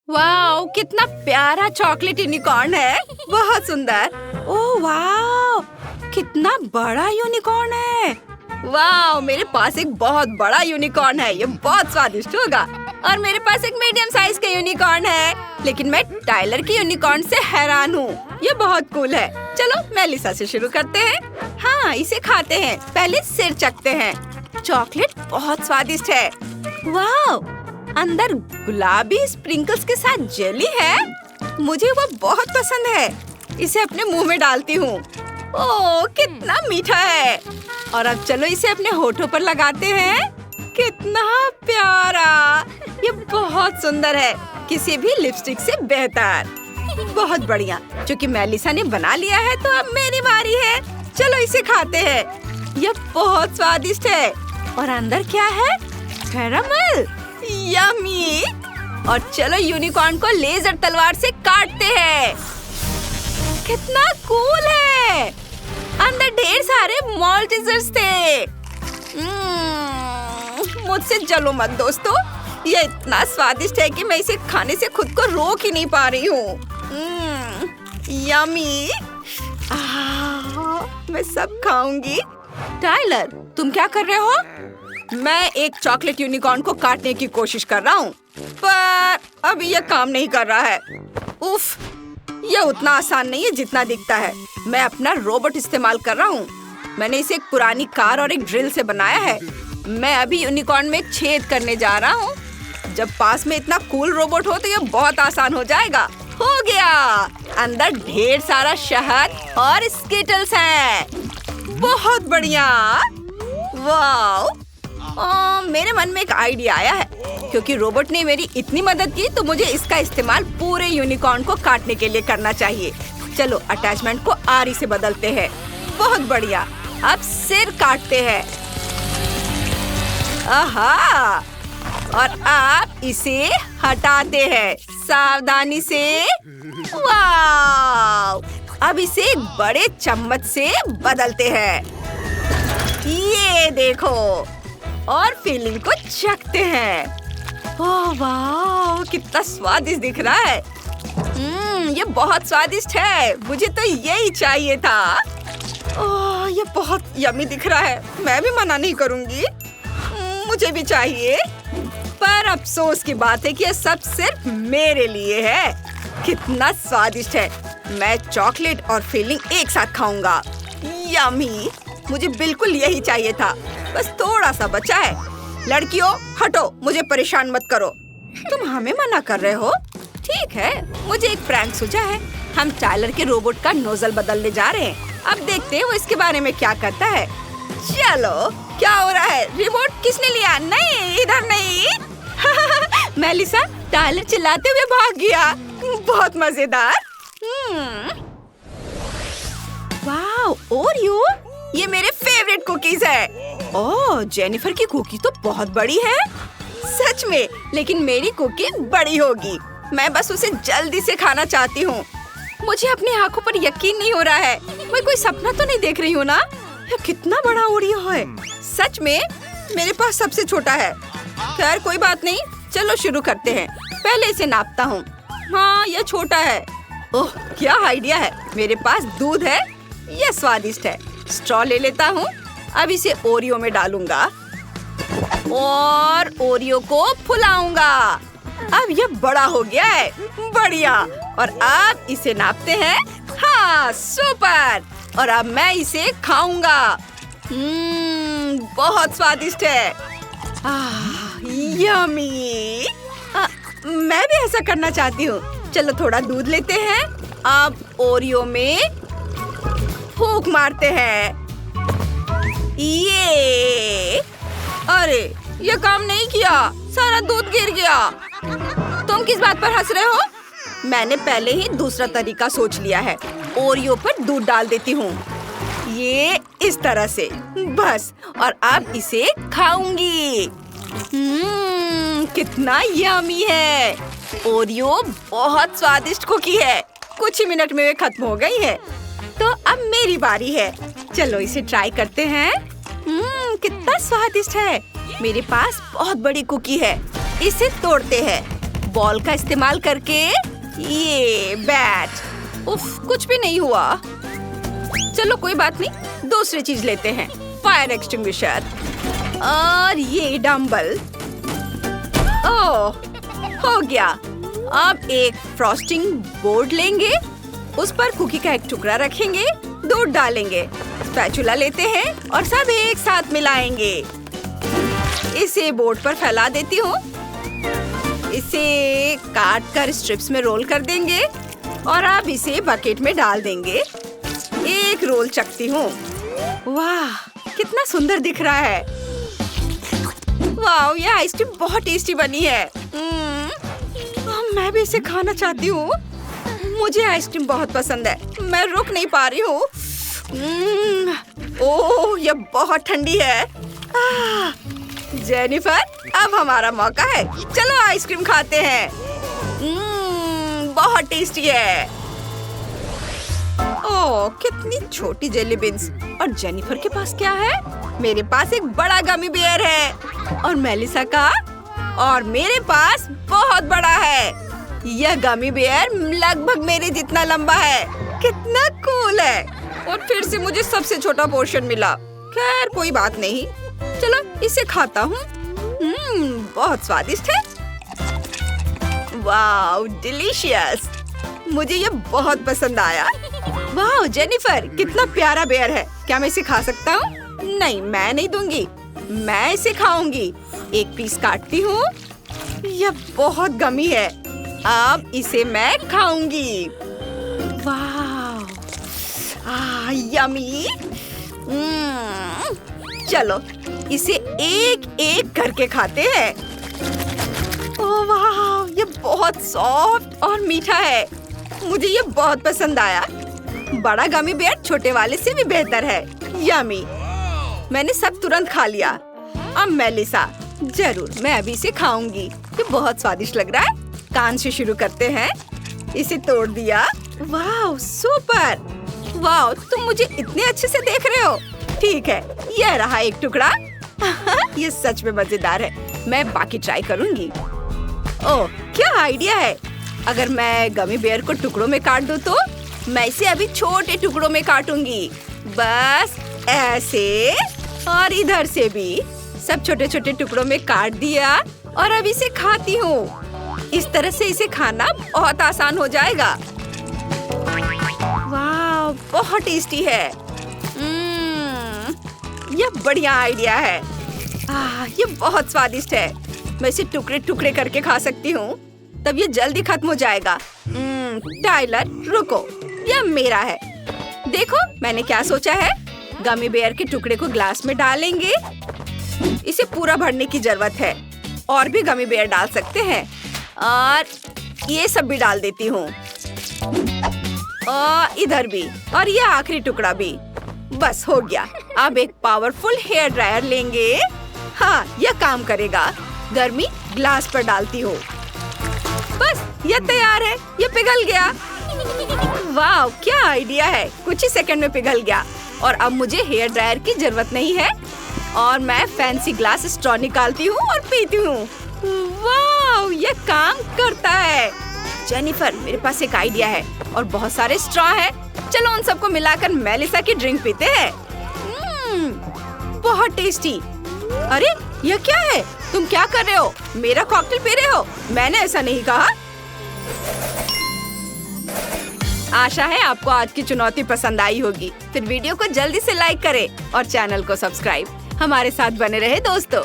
Wow, कितना प्यारा chocolate unicorn है। बहुत सुंदर। ओह वाओ, कितना बड़ा यूनिकॉर्न है। वाओ, मेरे पास एक बहुत बड़ा यूनिकॉर्न है। ये बहुत स्वादिष्ट होगा। और मेरे पास एक मीडियम साइज का यूनिकॉर्न है। लेकिन मैं टाइलर के यूनिकॉर्न से हैरान हूँ। ये बहुत कूल है। चलो मेलिसा से शुरू करते हैं। हाँ, इसे खाते हैं। पहले सिर चखते हैं। चॉकलेट बहुत स्वादिष्ट है। वाओ, अंदर गुलाबी स्प्रिंकल्स के साथ जेली है। मुझे वो बहुत पसंद है। इसे अपने मुंह में डालती हूँ। ओह, कितना मीठा है। और अब चलो इसे अपने होठों पर लगाते हैं। कितना प्यारा। ये बहुत सुंदर है। किसी भी लिपस्टिक से बेहतर। बहुत बढ़िया। क्योंकि मेलिसा ने बना लिया है तो अब मेरी बारी है। चलो इसे खाते हैं। ये बहुत स्वादिष्ट है। और अंदर क्या है? कैरामल। यम्मी। और चलो यूनिकॉर्न को लेजर तलवार से काटते हैं। कितना कूल है। अंदर ढेर सारे मॉल्टिजर्स थे। मुझसे जलो मत दोस्तों। ये इतना स्वादिष्ट है कि मैं इसे खाने से खुद को रोक ही नहीं पा रही हूँ। यम्मी। मैं सब खाऊंगी। टाइलर, तुम क्या कर रहे हो? मैं एक चॉकलेट यूनिकॉर्न को काटने की कोशिश कर रहा हूँ, पर अभी यह काम नहीं कर रहा है। उफ, यह उतना आसान नहीं है जितना दिखता है। मैं अपना रोबोट इस्तेमाल कर रहा हूँ। मैंने इसे एक पुरानी कार और एक ड्रिल से बनाया है। मैं अभी यूनिकॉर्न में एक छेद करने जा रहा हूँ। जब पास में इतना कूल रोबोट हो तो यह बहुत आसान हो जाएगा। हो गया। अंदर ढेर सारा शहद और स्किटल्स है। बहुत बढ़िया। वाओ, मेरे मन में एक आइडिया आया है। क्योंकि रोबोट ने मेरी इतनी मदद की तो मुझे इसका इस्तेमाल पूरे यूनिकॉर्न को काटने के लिए करना चाहिए। चलो अटैचमेंट को आरी से बदलते हैं। बहुत बढ़िया। अब सिर काटते हैं। आहा, और आप इसे हटाते हैं सावधानी से। वाव, अब इसे एक बड़े चम्मच से बदलते हैं। ये देखो, और फीलिंग को चखते हैं। ओह वाव, कितना स्वादिष्ट दिख रहा है। ये बहुत स्वादिष्ट है। मुझे तो यही चाहिए था। ओह, ये बहुत यम्मी दिख रहा है। मैं भी मना नहीं करूंगी। मुझे भी चाहिए। पर अफसोस की बात है कि यह सब सिर्फ मेरे लिए है। कितना स्वादिष्ट है। मैं चॉकलेट और फीलिंग एक साथ खाऊंगा। यम्मी। मुझे बिल्कुल यही चाहिए था। बस थोड़ा सा बचा है। लड़कियों, हटो, मुझे परेशान मत करो। तुम हमें मना कर रहे हो? ठीक है, मुझे एक प्रैंक सूझा है। हम टाइलर के रोबोट का नोजल बदलने जा रहे हैं। अब देखते हैं वो इसके बारे में क्या करता है। चलो, क्या हो रहा है? रिमोट किसने लिया? नहीं, इधर नहीं। मेलिसा, टाइलर चिल्लाते हुए भाग गया। बहुत मजेदार। वाओ, ओरियो, ये मेरे फेवरेट कुकीज है। ओह, जेनिफर की कुकी तो बहुत बड़ी है। सच में, लेकिन मेरी कुकी बड़ी होगी। मैं बस उसे जल्दी से खाना चाहती हूँ। मुझे अपनी आंखों पर यकीन नहीं हो रहा है। मैं कोई सपना तो नहीं देख रही हूँ ना? यह कितना बड़ा ओरियो है। सच में, मेरे पास सबसे छोटा है। खैर कोई बात नहीं, चलो शुरू करते हैं। पहले इसे नापता हूँ। हाँ, यह छोटा है। ओह, क्या आइडिया है। मेरे पास दूध है। यह स्वादिष्ट है। स्ट्रॉ ले लेता हूँ। अब इसे ओरियो में डालूंगा और ओरियो को फुलाऊंगा। अब यह बड़ा हो गया है। बढ़िया। और अब इसे नापते हैं। हाँ, सुपर। और अब मैं इसे खाऊंगा। बहुत स्वादिष्ट है। यम्मी। मैं भी ऐसा करना चाहती हूँ। चलो थोड़ा दूध लेते हैं। अब ओरियो में फूंक मारते हैं। ये, अरे ये काम नहीं किया। सारा दूध गिर गया। तुम किस बात पर हंस रहे हो? मैंने पहले ही दूसरा तरीका सोच लिया है। ओरियो पर दूध डाल देती हूँ। ये इस तरह से बस। और अब इसे खाऊंगी। कितना यम्मी है। ओरियो बहुत स्वादिष्ट कुकी है। कुछ ही मिनट में वे खत्म हो गई है। तो अब मेरी बारी है। चलो इसे ट्राई करते हैं। कितना स्वादिष्ट है। मेरे पास बहुत बड़ी कुकी है। इसे तोड़ते हैं। बॉल का इस्तेमाल करके ये बैट। उफ, कुछ भी नहीं हुआ। चलो कोई बात नहीं, दूसरी चीज लेते हैं, फायर एक्सटिंग्विशर और ये डंबल। ओह, हो गया। अब एक फ्रॉस्टिंग बोर्ड लेंगे, उस पर कुकी का एक टुकड़ा रखेंगे, दूध डालेंगे, स्पैचुला लेते हैं और सब एक साथ मिलाएंगे। इसे बोर्ड पर फैला देती हूँ। इसे काट कर स्ट्रिप्स में रोल कर देंगे और अब इसे बकेट में डाल देंगे। एक रोल चखती हूँ। वाह, कितना सुंदर दिख रहा है। वाह, ये आइसक्रीम बहुत टेस्टी बनी है। मैं भी इसे खाना चाहती हूँ। मुझे आइसक्रीम बहुत पसंद है, मैं रुक नहीं पा रही हूँ। ओह, ये बहुत ठंडी है। जेनिफर, अब हमारा मौका है, चलो आइसक्रीम खाते हैं। बहुत टेस्टी है। ओह, कितनी छोटी जेली बीन्स। और जेनिफर के पास क्या है? मेरे पास एक बड़ा गमी बेयर है और मेलिसा का और मेरे पास बहुत बड़ा है। यह गमी बेयर लगभग मेरे जितना लंबा है। कितना कूल है। और फिर से मुझे सबसे छोटा पोर्शन मिला। खैर कोई बात नहीं, चलो इसे खाता हूँ। बहुत स्वादिष्ट है। वाह, डिलीशियस। मुझे ये बहुत पसंद आया। वाह जेनिफर, कितना प्यारा बेयर है। क्या मैं इसे खा सकता हूँ? नहीं, मैं नहीं दूंगी, मैं इसे खाऊंगी। एक पीस काटती हूँ। यह बहुत गमी है, अब इसे मैं खाऊंगी। वाह, यमी। चलो इसे एक एक करके खाते हैं। ओह वाह, ये बहुत सॉफ्ट और मीठा है। मुझे ये बहुत पसंद आया। बड़ा गमी बेयर छोटे वाले से भी बेहतर है। यमी। मैंने सब तुरंत खा लिया। अब मेलिसा, जरूर मैं अभी इसे खाऊंगी। ये बहुत स्वादिष्ट लग रहा है। कान से शुरू करते हैं। इसे तोड़ दिया। वाह, सुपर। वाह, तुम मुझे इतने अच्छे से देख रहे हो। ठीक है, यह रहा एक टुकड़ा। ये सच में मजेदार है। मैं बाकी ट्राई करूंगी। ओह, क्या आइडिया है। अगर मैं गमी बेयर को टुकड़ों में काट दूं तो मैं इसे अभी छोटे टुकड़ों में काटूंगी। बस ऐसे, और इधर से भी सब छोटे छोटे टुकड़ों में काट दिया और अब इसे खाती हूँ। इस तरह से इसे खाना बहुत आसान हो जाएगा। वाह, बहुत टेस्टी है। यह बढ़िया आइडिया है। ये बहुत स्वादिष्ट है। मैं इसे टुकड़े टुकड़े करके खा सकती हूँ, तब ये जल्दी खत्म हो जाएगा। टाइलर, रुको, यह मेरा है। देखो मैंने क्या सोचा है। गमी बेयर के टुकड़े को ग्लास में डालेंगे। इसे पूरा भरने की जरूरत है। और भी गमी बेयर डाल सकते हैं और ये सब भी डाल देती हूँ। और इधर भी, और ये आखिरी टुकड़ा भी। बस हो गया। अब एक पावरफुल हेयर ड्रायर लेंगे। हाँ, यह काम करेगा। गर्मी ग्लास पर डालती हूँ। बस यह तैयार है। यह पिघल गया। वाह, क्या आइडिया है। कुछ ही सेकंड में पिघल गया और अब मुझे हेयर ड्रायर की जरूरत नहीं है। और मैं फैंसी ग्लास स्ट्रॉ निकालती हूँ और पीती हूँ। वाह, यह काम करता है। जेनिफर, मेरे पास एक आइडिया है और बहुत सारे स्ट्रॉ हैं। चलो उन सबको मिलाकर मेलिसा की ड्रिंक पीते हैं। बहुत टेस्टी। अरे यह क्या है? तुम क्या कर रहे हो? मेरा कॉकटेल पी रहे हो? मैंने ऐसा नहीं कहा। आशा है आपको आज की चुनौती पसंद आई होगी। फिर वीडियो को जल्दी से लाइक करें और चैनल को सब्सक्राइब। हमारे साथ बने रहे दोस्तों।